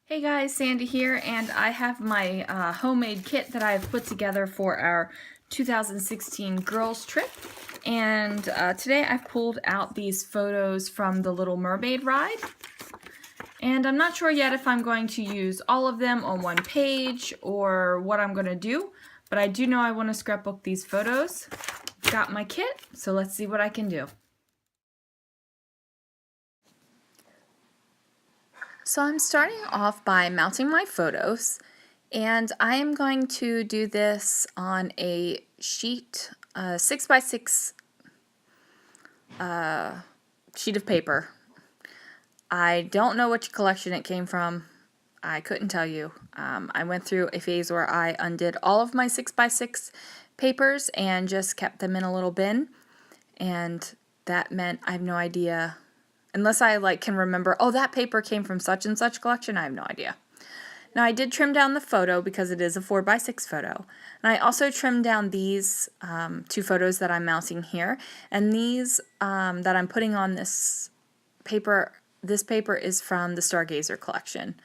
Hey guys, Sandy here, and I have my homemade kit that I've put together for our 2016 girls trip. And today I've pulled out these photos from the Little Mermaid ride. And I'm not sure yet if I'm going to use all of them on one page or what I'm going to do, but I do know I want to scrapbook these photos. Got my kit, so let's see what I can do. So I'm starting off by mounting my photos, and I am going to do this on a sheet, 6x6 sheet of paper. I don't know which collection it came from. I couldn't tell you. I went through a phase where I undid all of my 6x6 papers and just kept them in a little bin, and that meant I have no idea. Unless I can remember, oh, that paper came from such and such collection, I have no idea. Now I did trim down the photo because it is a 4x6 photo. And I also trimmed down these two photos that I'm mounting here. And these that I'm putting on this paper is from the Stargazer collection,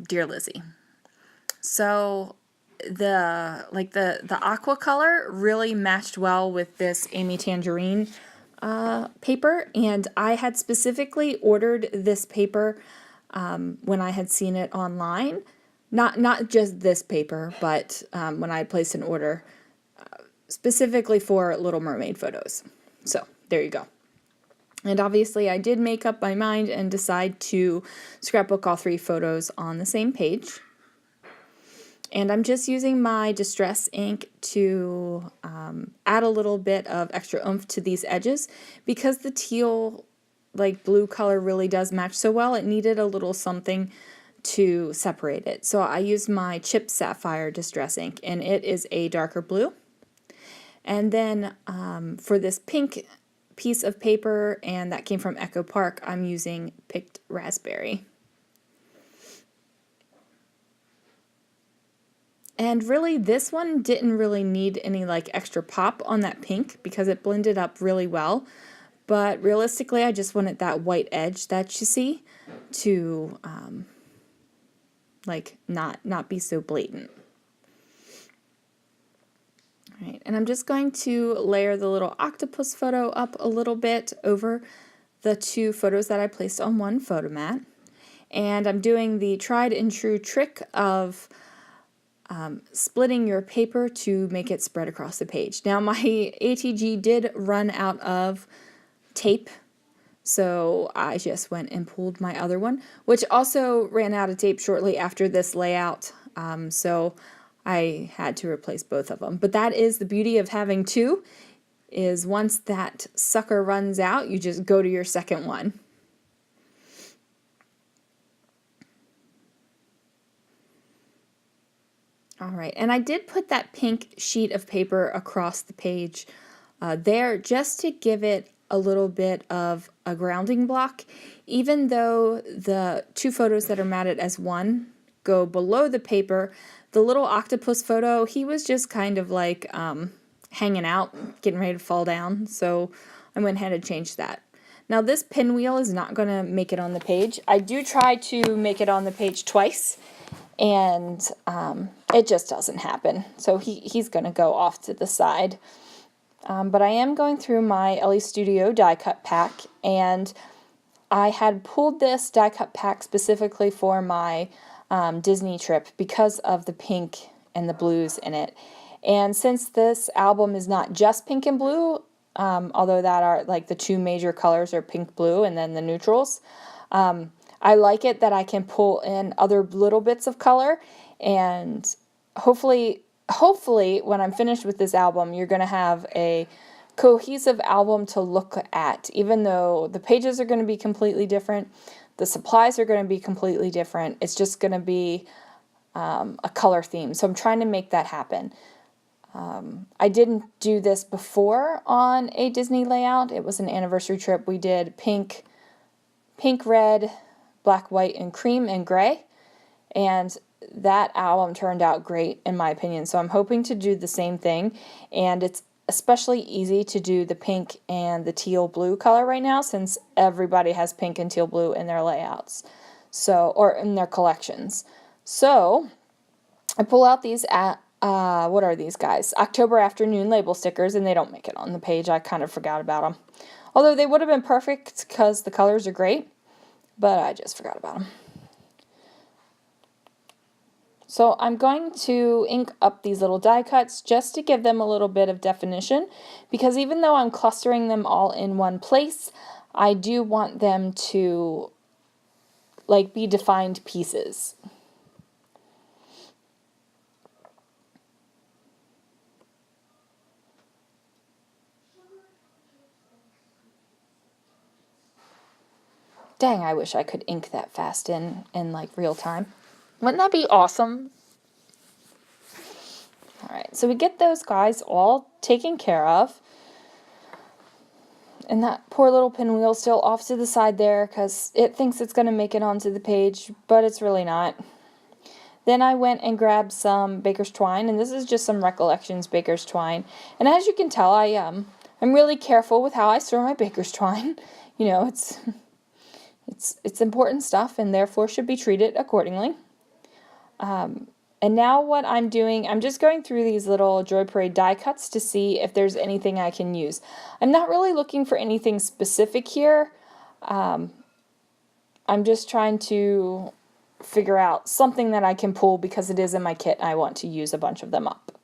Dear Lizzie. So the aqua color really matched well with this Amy Tangerine paper, and I had specifically ordered this paper when I had seen it online. Not just this paper, but when I placed an order specifically for Little Mermaid photos. So there you go. And obviously I did make up my mind and decide to scrapbook all three photos on the same page. And I'm just using my Distress ink to add a little bit of extra oomph to these edges because the teal blue color really does match so well. It needed a little something to separate it. So I used my Chip Sapphire Distress ink, and it is a darker blue. And then for this pink piece of paper, and that came from Echo Park, I'm using Picked Raspberry. And really, this one didn't really need any extra pop on that pink because it blended up really well. But realistically, I just wanted that white edge that you see to not be so blatant. All right, and I'm just going to layer the little octopus photo up a little bit over the two photos that I placed on one photo mat. And I'm doing the tried and true trick of splitting your paper to make it spread across the page. Now my ATG did run out of tape, so I just went and pulled my other one, which also ran out of tape shortly after this layout, so I had to replace both of them. But that is the beauty of having two, is once that sucker runs out, you just go to your second one. All right, and I did put that pink sheet of paper across the page there just to give it a little bit of a grounding block. Even though the two photos that are matted as one go below the paper, the little octopus photo, he was just kind of hanging out, getting ready to fall down, so I went ahead and changed that. Now this pinwheel is not going to make it on the page. I do try to make it on the page twice, and it just doesn't happen. So he's going to go off to the side. But I am going through my Ellie Studio die cut pack, and I had pulled this die cut pack specifically for my Disney trip because of the pink and the blues in it. And since this album is not just pink and blue, although that are the two major colors are pink, blue, and then the neutrals, I like it that I can pull in other little bits of color, and hopefully when I'm finished with this album, you're going to have a cohesive album to look at. Even though the pages are going to be completely different, the supplies are going to be completely different, it's just going to be a color theme. So I'm trying to make that happen. I didn't do this before on a Disney layout. It was an anniversary trip. We did pink, red, black, white, and cream, and gray. And that album turned out great in my opinion. So I'm hoping to do the same thing. And it's especially easy to do the pink and the teal blue color right now since everybody has pink and teal blue in their layouts. So, or in their collections. So I pull out these what are these guys? October Afternoon label stickers, and they don't make it on the page. I kind of forgot about them. Although they would have been perfect because the colors are great, but I just forgot about them. So I'm going to ink up these little die cuts just to give them a little bit of definition, because even though I'm clustering them all in one place, I do want them to like be defined pieces. Dang, I wish I could ink that fast in like real time. Wouldn't that be awesome? Alright, so we get those guys all taken care of. And that poor little pinwheel still off to the side there because it thinks it's going to make it onto the page, but it's really not. Then I went and grabbed some baker's twine, and this is just some Recollections baker's twine. And as you can tell, I'm really careful with how I store my baker's twine. You know, it's important stuff and therefore should be treated accordingly. And now what I'm doing, I'm just going through these little Joy Parade die cuts to see if there's anything I can use. I'm not really looking for anything specific here. I'm just trying to figure out something that I can pull because it is in my kit and I want to use a bunch of them up.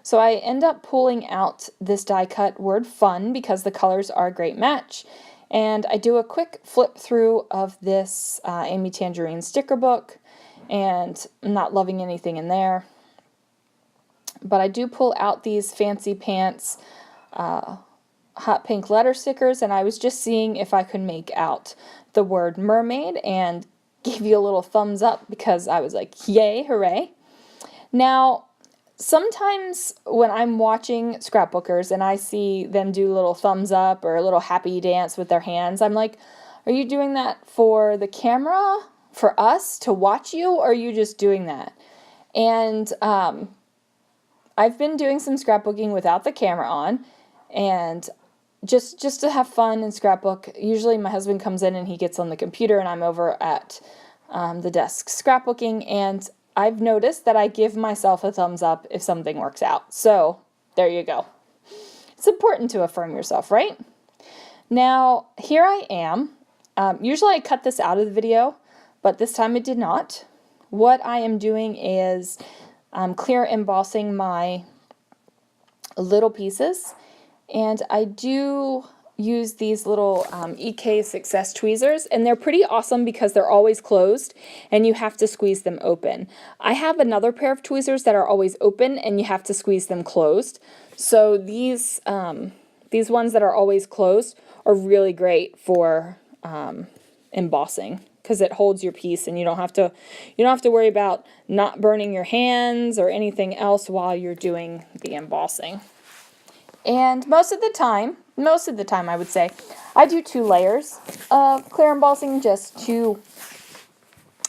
So I end up pulling out this die cut word fun because the colors are a great match. And I do a quick flip through of this Amy Tangerine sticker book. And I'm not loving anything in there. But I do pull out these Fancy Pants hot pink letter stickers, and I was just seeing if I could make out the word mermaid and gave you a little thumbs up because I was like, yay, hooray. Now, sometimes when I'm watching scrapbookers and I see them do little thumbs up or a little happy dance with their hands, I'm like, are you doing that for the camera? For us to watch you, or are you just doing that? And I've been doing some scrapbooking without the camera on, and just to have fun and scrapbook. Usually my husband comes in and he gets on the computer and I'm over at the desk scrapbooking, and I've noticed that I give myself a thumbs up if something works out. So there you go. It's important to affirm yourself, right? Now here I am. Usually I cut this out of the video, but this time it did not. What I am doing is clear embossing my little pieces, and I do use these little EK Success tweezers, and they're pretty awesome because they're always closed and you have to squeeze them open. I have another pair of tweezers that are always open and you have to squeeze them closed. So these ones that are always closed are really great for embossing, because it holds your piece and you don't have to worry about not burning your hands or anything else while you're doing the embossing. And most of the time I would say, I do 2 layers of clear embossing just to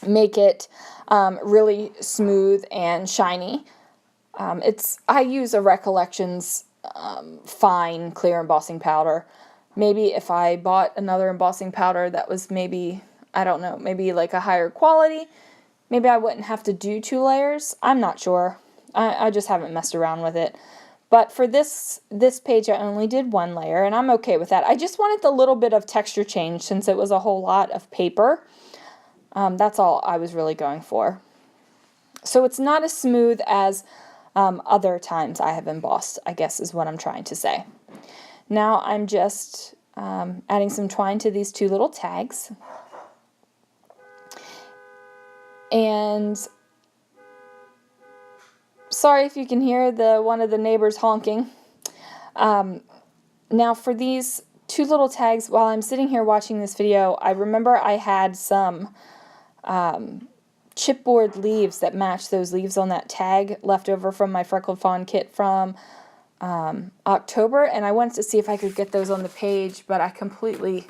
make it really smooth and shiny. I use a Recollections fine clear embossing powder. Maybe if I bought another embossing powder that was maybe, I don't know, maybe like a higher quality, maybe I wouldn't have to do 2 layers. I'm not sure. I just haven't messed around with it. But for this page, I only did 1 layer, and I'm okay with that. I just wanted the little bit of texture change since it was a whole lot of paper. That's all I was really going for. So it's not as smooth as other times I have embossed, I guess is what I'm trying to say. Now I'm just adding some twine to these 2 little tags. And sorry if you can hear one of the neighbors honking. Now for these 2 little tags, while I'm sitting here watching this video, I remember I had some chipboard leaves that match those leaves on that tag left over from my Freckled Fawn kit from October, and I wanted to see if I could get those on the page, but I completely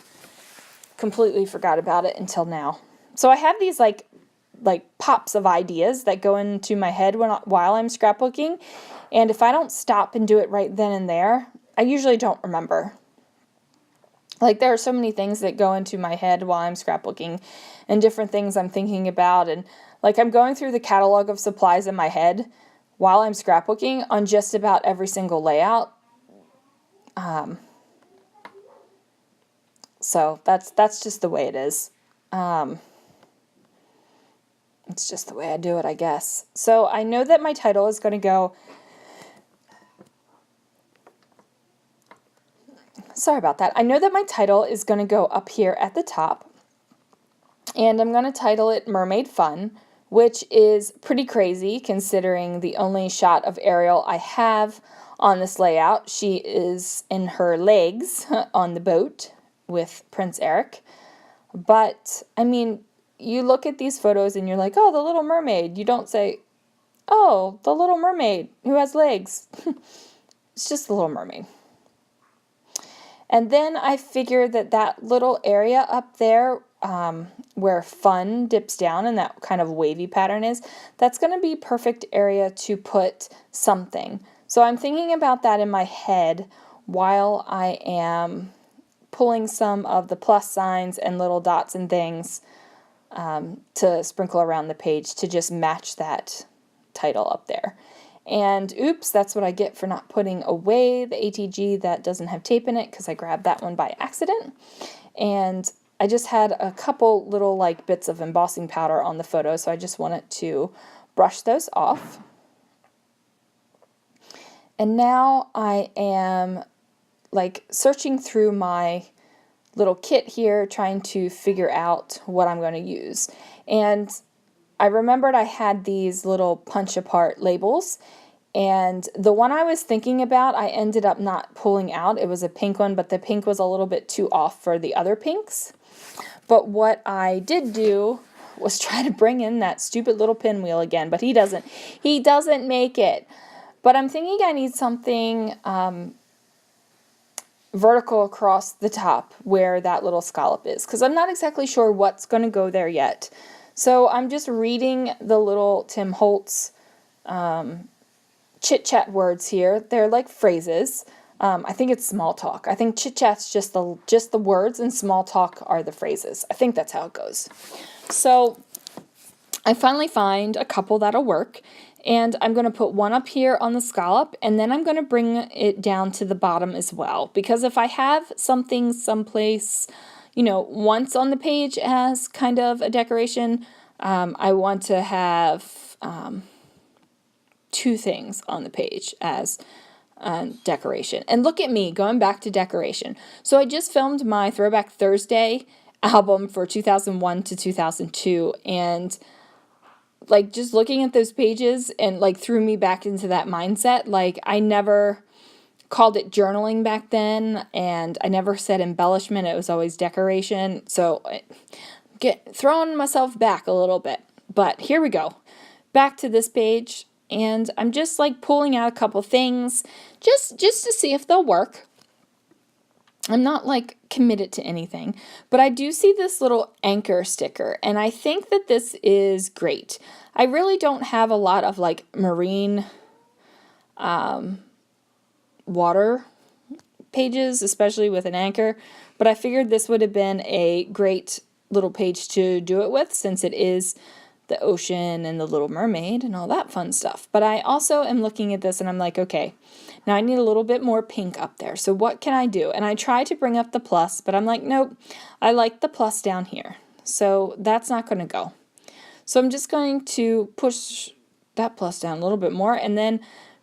forgot about it until now. So I have these like pops of ideas that go into my head while I'm scrapbooking, and if I don't stop and do it right then and there, I usually don't remember. Like, there are so many things that go into my head while I'm scrapbooking and different things I'm thinking about. And like, I'm going through the catalog of supplies in my head while I'm scrapbooking on just about every single layout. So that's just the way it is. It's just the way I do it, I guess. So I know that my title is going to go... Sorry about that. I know that my title is going to go up here at the top. And I'm going to title it Mermaid Fun, which is pretty crazy considering the only shot of Ariel I have on this layout. She is in her legs on the boat with Prince Eric. But, I mean, you look at these photos and you're like, oh, the Little Mermaid. You don't say, oh, the Little Mermaid who has legs. It's just the Little Mermaid. And then I figured that that little area up there where fun dips down and that kind of wavy pattern is, that's going to be perfect area to put something. So I'm thinking about that in my head while I am pulling some of the plus signs and little dots and things to sprinkle around the page to just match that title up there. And oops, that's what I get for not putting away the ATG that doesn't have tape in it, because I grabbed that one by accident. And I just had a couple little like bits of embossing powder on the photo, so I just wanted to brush those off. And now I am like searching through my little kit here, trying to figure out what I'm going to use. And I remembered I had these little punch apart labels, and the one I was thinking about I ended up not pulling out. It was a pink one, but the pink was a little bit too off for the other pinks. But what I did do was try to bring in that stupid little pinwheel again, but he doesn't make it. But I'm thinking I need something vertical across the top where that little scallop is, because I'm not exactly sure what's going to go there yet. So I'm just reading the little Tim Holtz chit-chat words here. They're like phrases. I think it's small talk. I think chit-chat's just the words, and small talk are the phrases. I think that's how it goes. So I finally find a couple that'll work, and I'm going to put one up here on the scallop, and then I'm going to bring it down to the bottom as well, because if I have something someplace, once on the page as kind of a decoration, I want to have two things on the page as decoration. And look at me going back to decoration. So I just filmed my Throwback Thursday album for 2001 to 2002, and like just looking at those pages and like threw me back into that mindset. Like, I never called it journaling back then, and I never said embellishment. It was always decoration. So throwing myself back a little bit. But here we go. Back to this page, and I'm just like pulling out a couple things just to see if they'll work. I'm not like committed to anything, but I do see this little anchor sticker, and I think that this is great. I really don't have a lot of like marine water pages, especially with an anchor, but I figured this would have been a great little page to do it with, since it is the ocean and the Little Mermaid and all that fun stuff. But I also am looking at this and I'm like, okay, now I need a little bit more pink up there. So what can I do? And I try to bring up the plus, but I'm like, nope, I like the plus down here. So that's not going to go. So I'm just going to push that plus down a little bit more, and then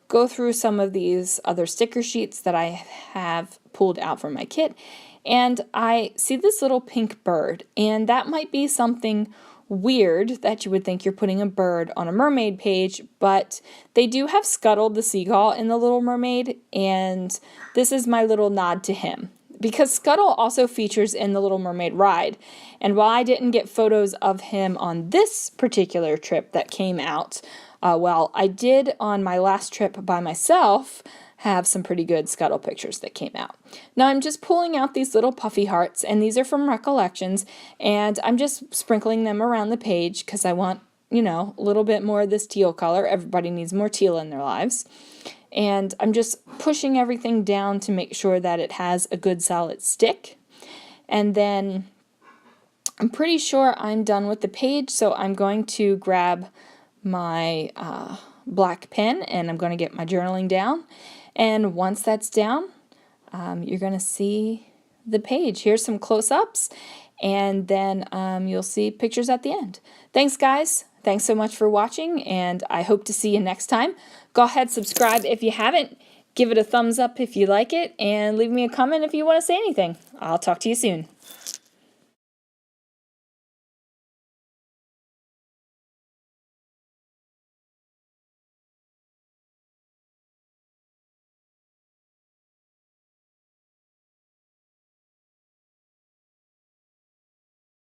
go through some of these other sticker sheets that I have pulled out from my kit. And I see this little pink bird, and that might be something weird that you would think you're putting a bird on a mermaid page, but they do have Scuttle the seagull in the Little Mermaid, and this is my little nod to him, because Scuttle also features in the Little Mermaid ride. And while I didn't get photos of him on this particular trip that came out, I did on my last trip by myself have some pretty good Scuttle pictures that came out. Now I'm just pulling out these little puffy hearts, and these are from Recollections, and I'm just sprinkling them around the page because I want, a little bit more of this teal color. Everybody needs more teal in their lives. And I'm just pushing everything down to make sure that it has a good solid stick. And then I'm pretty sure I'm done with the page, so I'm going to grab my black pen and I'm going to get my journaling down. And once that's down, you're going to see the page. Here's some close-ups, and then you'll see pictures at the end. Thanks, guys. Thanks so much for watching, and I hope to see you next time. Go ahead, subscribe if you haven't. Give it a thumbs up if you like it, and leave me a comment if you want to say anything. I'll talk to you soon.